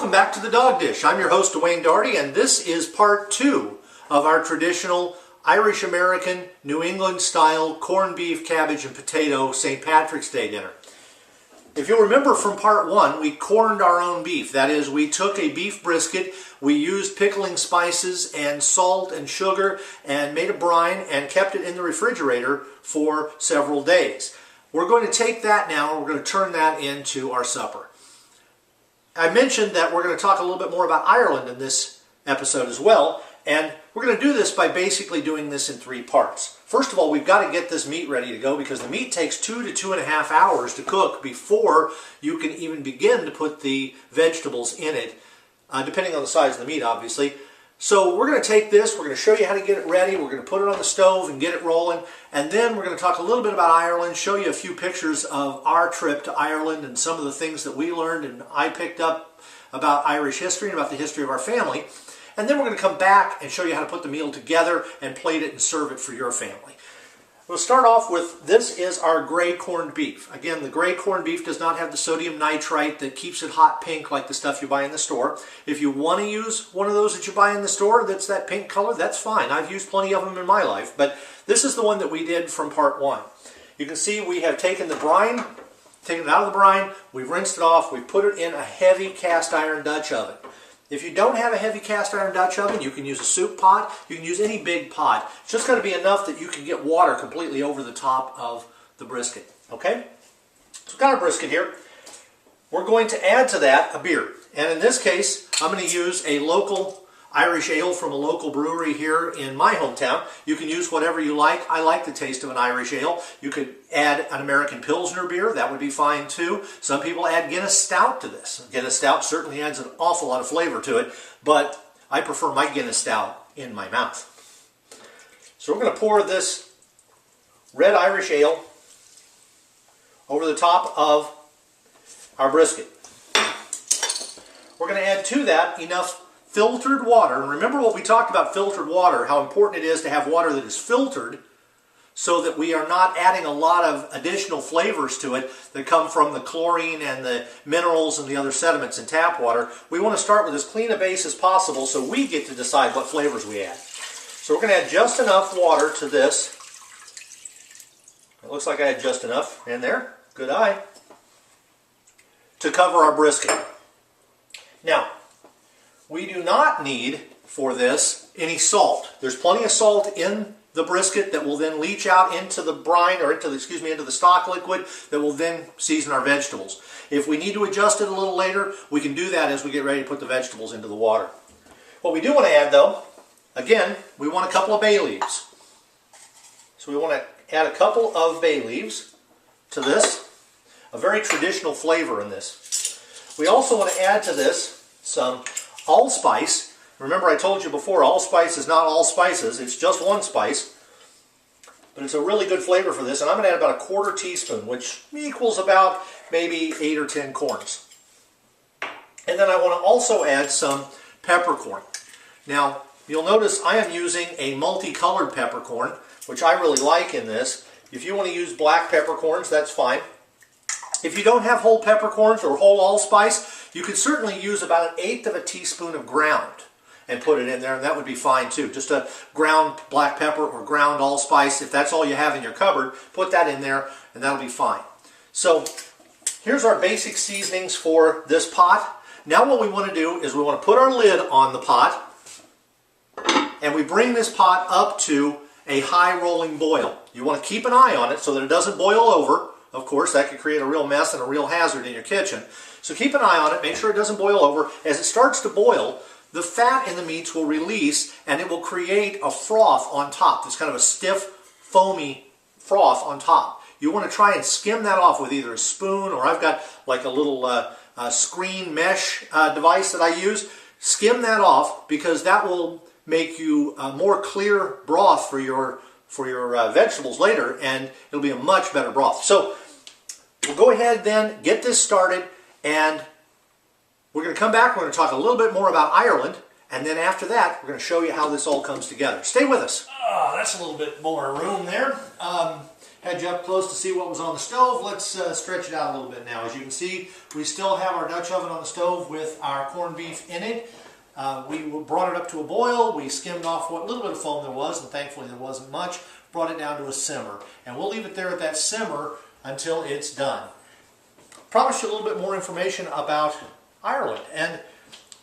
Welcome back to the Dog Dish. I'm your host, Dwayne Daugherty, and this is part 2 of our traditional Irish-American, New England-style corned beef, cabbage, and potato St. Patrick's Day dinner. If you'll remember from part 1, we corned our own beef. That is, we took a beef brisket, we used pickling spices and salt and sugar and made a brine and kept it in the refrigerator for several days. We're going to take that now and we're going to turn that into our supper. I mentioned that we're going to talk a little bit more about Ireland in this episode as well, and we're going to do this by basically doing this in 3 parts. First of all, we've got to get this meat ready to go because the meat takes 2 to 2.5 hours to cook before you can even begin to put the vegetables in it, depending on the size of the meat, obviously. So we're going to take this, we're going to show you how to get it ready, we're going to put it on the stove and get it rolling, and then we're going to talk a little bit about Ireland, show you a few pictures of our trip to Ireland and some of the things that we learned and I picked up about Irish history and about the history of our family. And then we're going to come back and show you how to put the meal together and plate it and serve it for your family. We'll start off with, this is our gray corned beef. Again, the gray corned beef does not have the sodium nitrite that keeps it hot pink like the stuff you buy in the store. If you want to use one of those that you buy in the store that's that pink color, that's fine. I've used plenty of them in my life, but this is the one that we did from part 1. You can see we have taken the brine, taken it out of the brine, we've rinsed it off, we've put it in a heavy cast iron Dutch oven. If you don't have a heavy cast iron Dutch oven, you can use a soup pot. You can use any big pot. It's just got to be enough that you can get water completely over the top of the brisket. Okay? So we've got our brisket here. We're going to add to that a beer. And in this case, I'm going to use a local Irish ale from a local brewery here in my hometown. You can use whatever you like. I like the taste of an Irish ale. You could add an American Pilsner beer. That would be fine too. Some people add Guinness Stout to this. Guinness Stout certainly adds an awful lot of flavor to it, but I prefer my Guinness Stout in my mouth. So we're going to pour this red Irish ale over the top of our brisket. We're going to add to that enough filtered water. And remember what we talked about filtered water, how important it is to have water that is filtered so that we are not adding a lot of additional flavors to it that come from the chlorine and the minerals and the other sediments in tap water. We want to start with as clean a base as possible so we get to decide what flavors we add. So we're going to add just enough water to this. It looks like I had just enough in there. Good eye. To cover our brisket. Now, we do not need, for this, any salt. There's plenty of salt in the brisket that will then leach out into the brine, or into the stock liquid that will then season our vegetables. If we need to adjust it a little later, we can do that as we get ready to put the vegetables into the water. What we do want to add, though, again, we want a couple of bay leaves. So we want to add a couple of bay leaves to this. A very traditional flavor in this. We also want to add to this some allspice. Remember I told you before, allspice is not all spices, it's just one spice. But it's a really good flavor for this, and I'm going to add about a 1/4 teaspoon, which equals about maybe 8 or 10 corns. And then I want to also add some peppercorn. Now, you'll notice I am using a multicolored peppercorn, which I really like in this. If you want to use black peppercorns, that's fine. If you don't have whole peppercorns or whole allspice, you could certainly use about 1/8 teaspoon of ground and put it in there, and that would be fine too. Just a ground black pepper or ground allspice, if that's all you have in your cupboard, put that in there and that'll be fine. So here's our basic seasonings for this pot. Now what we want to do is we want to put our lid on the pot and we bring this pot up to a high rolling boil. You want to keep an eye on it so that it doesn't boil over. Of course, that could create a real mess and a real hazard in your kitchen. So keep an eye on it, make sure it doesn't boil over. As it starts to boil, the fat in the meats will release and it will create a froth on top. It's kind of a stiff, foamy froth on top. You want to try and skim that off with either a spoon, or I've got like a little screen mesh device that I use. Skim that off because that will make you a more clear broth for your vegetables later, and it'll be a much better broth. So we'll go ahead then, get this started, and we're going to come back, we're going to talk a little bit more about Ireland, and then after that, we're going to show you how this all comes together. Stay with us. Oh, that's a little bit more room there. Had edge up close to see what was on the stove. Let's stretch it out a little bit now. As you can see, we still have our Dutch oven on the stove with our corned beef in it. We brought it up to a boil. We skimmed off what little bit of foam there was, and thankfully there wasn't much. Brought it down to a simmer. And we'll leave it there at that simmer until it's done. Promised you a little bit more information about Ireland. And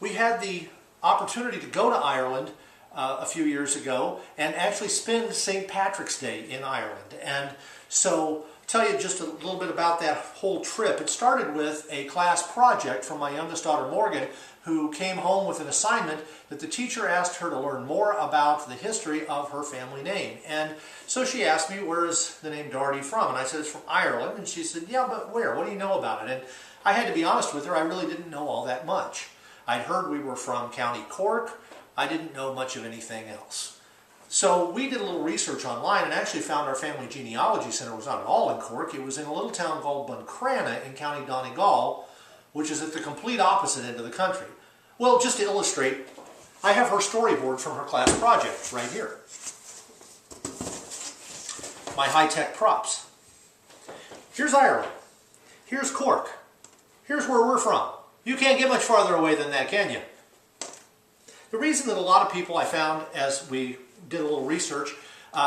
we had the opportunity to go to Ireland a few years ago and actually spend St. Patrick's Day in Ireland. And so, tell you just a little bit about that whole trip. It started with a class project from my youngest daughter Morgan, who came home with an assignment that the teacher asked her to learn more about the history of her family name. And so she asked me, where is the name Doherty from? And I said, it's from Ireland. And she said, yeah, but where? What do you know about it? And I had to be honest with her, I really didn't know all that much. I'd heard we were from County Cork. I didn't know much of anything else. So we did a little research online and actually found our family genealogy center was not at all in Cork. It was in a little town called Buncrana in County Donegal, which is at the complete opposite end of the country. Well, just to illustrate, I have her storyboard from her class project right here. My high-tech props. Here's Ireland. Here's Cork. Here's where we're from. You can't get much farther away than that, can you? The reason that a lot of people I found as we did a little research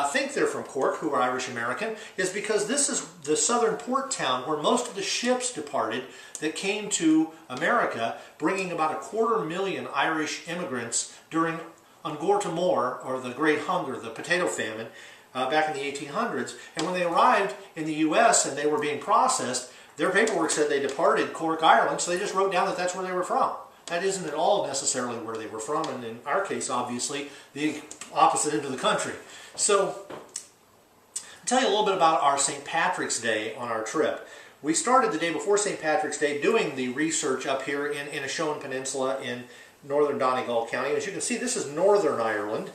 think they're from Cork, who are Irish American, is because this is the southern port town where most of the ships departed that came to America, bringing about 250,000 Irish immigrants during Angor Timor, or the Great Hunger, the potato famine, back in the 1800s. And when they arrived in the U.S. and they were being processed, their paperwork said they departed Cork, Ireland, so they just wrote down that that's where they were from. That isn't at all necessarily where they were from, and in our case, obviously, the opposite end of the country. So, I'll tell you a little bit about our St. Patrick's Day on our trip. We started the day before St. Patrick's Day doing the research up here in Inishowen Peninsula in northern Donegal County. As you can see, this is Northern Ireland,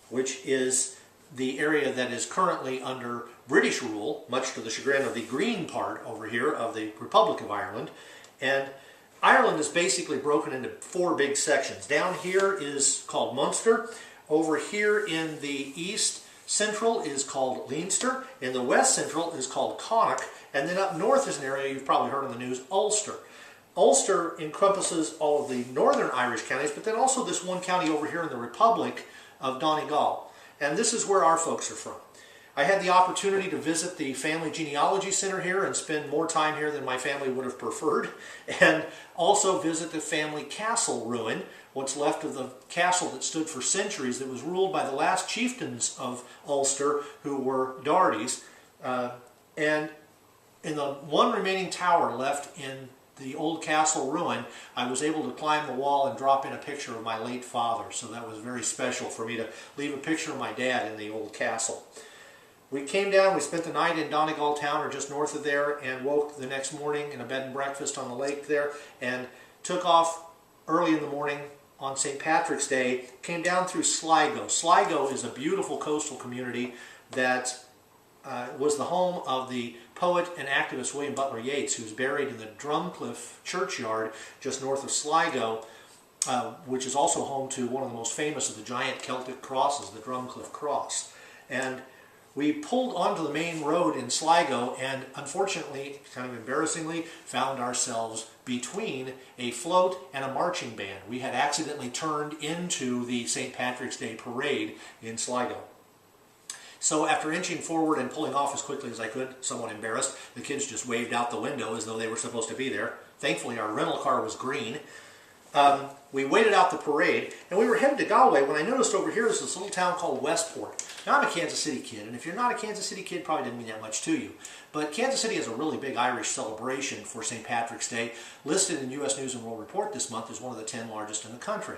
which is the area that is currently under British rule, much to the chagrin of the green part over here of the Republic of Ireland. And Ireland is basically broken into 4 big sections. Down here is called Munster. Over here in the east central is called Leinster. In the west central is called Connacht. And then up north is an area you've probably heard on the news, Ulster. Ulster encompasses all of the northern Irish counties, but then also this one county over here in the Republic of Donegal. And this is where our folks are from. I had the opportunity to visit the Family Genealogy Center here and spend more time here than my family would have preferred, and also visit the family castle ruin, what's left of the castle that stood for centuries, that was ruled by the last chieftains of Ulster, who were Dohertys. And in the one remaining tower left in the old castle ruin, I was able to climb the wall and drop in a picture of my late father, so that was very special for me to leave a picture of my dad in the old castle. We came down, we spent the night in Donegal town, or just north of there, and woke the next morning in a bed and breakfast on the lake there, and took off early in the morning on St. Patrick's Day, came down through Sligo. Sligo is a beautiful coastal community that was the home of the poet and activist William Butler Yeats, who's buried in the Drumcliff churchyard just north of Sligo, which is also home to one of the most famous of the giant Celtic crosses, the Drumcliff Cross. And we pulled onto the main road in Sligo and, unfortunately, kind of embarrassingly, found ourselves between a float and a marching band. We had accidentally turned into the St. Patrick's Day parade in Sligo. So after inching forward and pulling off as quickly as I could, somewhat embarrassed, the kids just waved out the window as though they were supposed to be there. Thankfully, our rental car was green. We waited out the parade, and we were headed to Galway when I noticed over here is this little town called Westport. Now, I'm a Kansas City kid, and if you're not a Kansas City kid, probably didn't mean that much to you. But Kansas City has a really big Irish celebration for St. Patrick's Day, listed in U.S. News & World Report this month as one of the 10 largest in the country.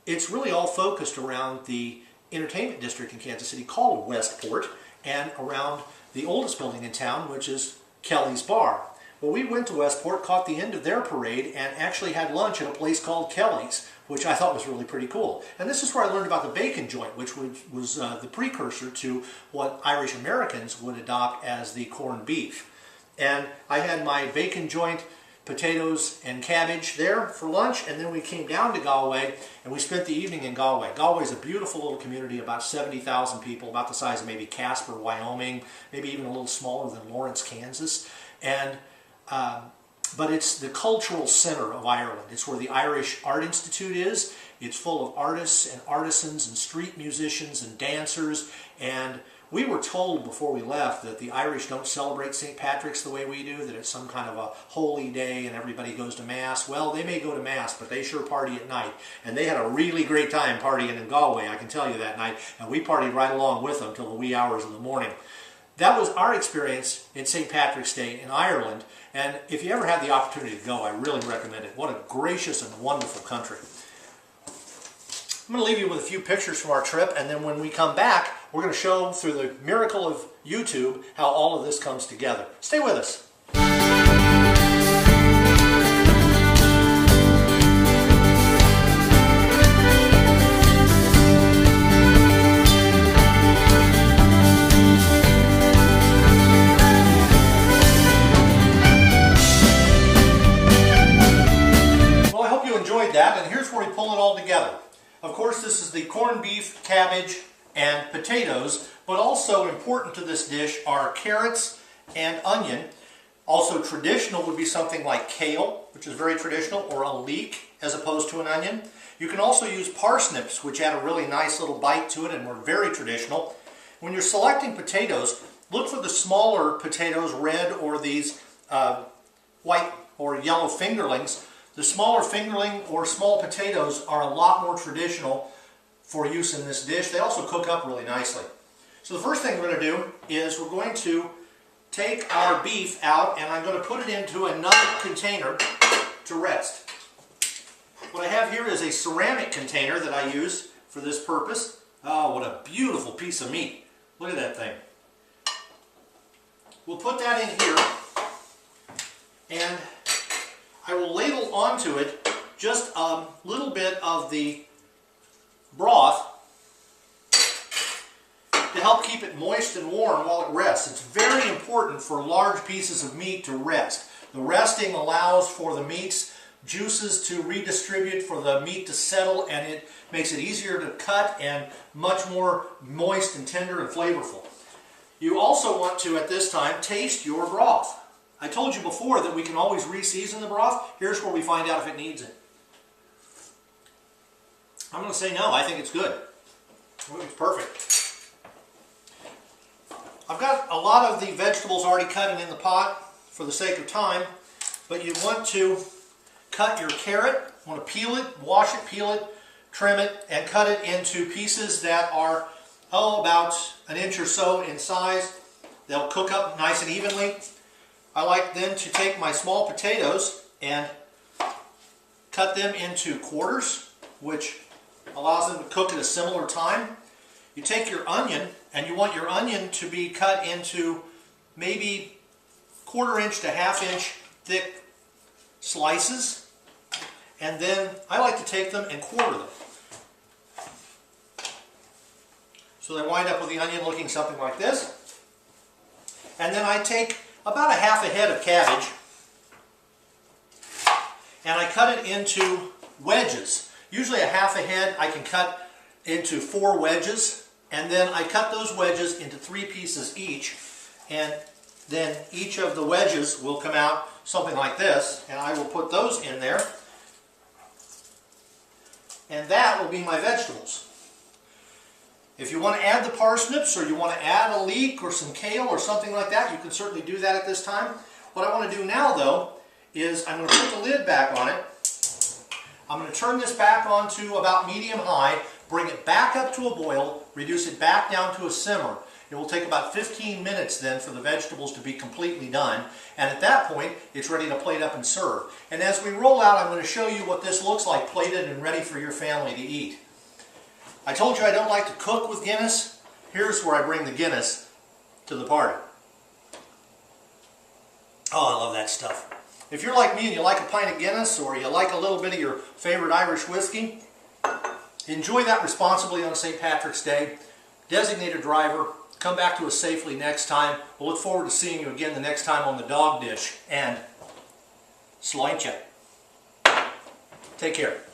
It's really all focused around the entertainment district in Kansas City called Westport, and around the oldest building in town, which is Kelly's Bar. Well, we went to Westport, caught the end of their parade, and actually had lunch at a place called Kelly's, which I thought was really pretty cool. And this is where I learned about the bacon joint, which was the precursor to what Irish Americans would adopt as the corned beef. And I had my bacon joint potatoes and cabbage there for lunch, and then we came down to Galway and we spent the evening in Galway. Galway is a beautiful little community, about 70,000 people, about the size of maybe Casper, Wyoming, maybe even a little smaller than Lawrence, Kansas. And but it's the cultural center of Ireland. It's where the Irish Art Institute is. It's full of artists and artisans and street musicians and dancers. And we were told before we left that the Irish don't celebrate St. Patrick's the way we do, that it's some kind of a holy day and everybody goes to Mass. Well, they may go to Mass, but they sure party at night. And they had a really great time partying in Galway, I can tell you, that night. And we partied right along with them till the wee hours of the morning. That was our experience in St. Patrick's Day in Ireland. And if you ever have the opportunity to go, I really recommend it. What a gracious and wonderful country. I'm going to leave you with a few pictures from our trip, and then when we come back, we're going to show through the miracle of YouTube how all of this comes together. Stay with us. Well, I hope you enjoyed that, and here's where we pull it all together. Of course, this is the corned beef, cabbage, and potatoes, but also important to this dish are carrots and onion. Also traditional would be something like kale, which is very traditional, or a leek as opposed to an onion. You can also use parsnips, which add a really nice little bite to it and were very traditional. When you're selecting potatoes, look for the smaller potatoes, red, or these white or yellow fingerlings. The smaller fingerling or small potatoes are a lot more traditional for use in this dish. They also cook up really nicely. So the first thing we're going to do is we're going to take our beef out, and I'm going to put it into another container to rest. What I have here is a ceramic container that I use for this purpose. Oh, what a beautiful piece of meat. Look at that thing. We'll put that in here, and I will ladle onto it just a little bit of the broth to help keep it moist and warm while it rests. It's very important for large pieces of meat to rest. The resting allows for the meat's juices to redistribute, for the meat to settle, and it makes it easier to cut and much more moist and tender and flavorful. You also want to, at this time, taste your broth. I told you before that we can always re-season the broth. Here's where we find out if it needs it. I'm going to say no. I think it's good. I think it's perfect. I've got a lot of the vegetables already cut in the pot for the sake of time, but you want to cut your carrot. You want to peel it, wash it, peel it, trim it, and cut it into pieces that are, about an inch or so in size. They'll cook up nice and evenly. I like then to take my small potatoes and cut them into quarters, which allows them to cook at a similar time. You take your onion, and you want your onion to be cut into maybe 1/4 inch to 1/2 inch thick slices, and then I like to take them and quarter them. So they wind up with the onion looking something like this. And then I take about a 1/2 head of cabbage, and I cut it into wedges. Usually a 1/2 head I can cut into 4 wedges, and then I cut those wedges into 3 pieces each, and then each of the wedges will come out something like this, and I will put those in there, and that will be my vegetables. If you want to add the parsnips, or you want to add a leek or some kale or something like that, you can certainly do that at this time. What I want to do now, though, is I'm going to put the lid back on it. I'm going to turn this back on to about medium-high, bring it back up to a boil, reduce it back down to a simmer. It will take about 15 minutes then for the vegetables to be completely done, and at that point it's ready to plate up and serve. And as we roll out, I'm going to show you what this looks like plated and ready for your family to eat. I told you I don't like to cook with Guinness. Here's where I bring the Guinness to the party. Oh, I love that stuff. If you're like me and you like a pint of Guinness, or you like a little bit of your favorite Irish whiskey, enjoy that responsibly on St. Patrick's Day. Designate a driver. Come back to us safely next time. We'll look forward to seeing you again the next time on the Dog Dish. And Slainte. Take care.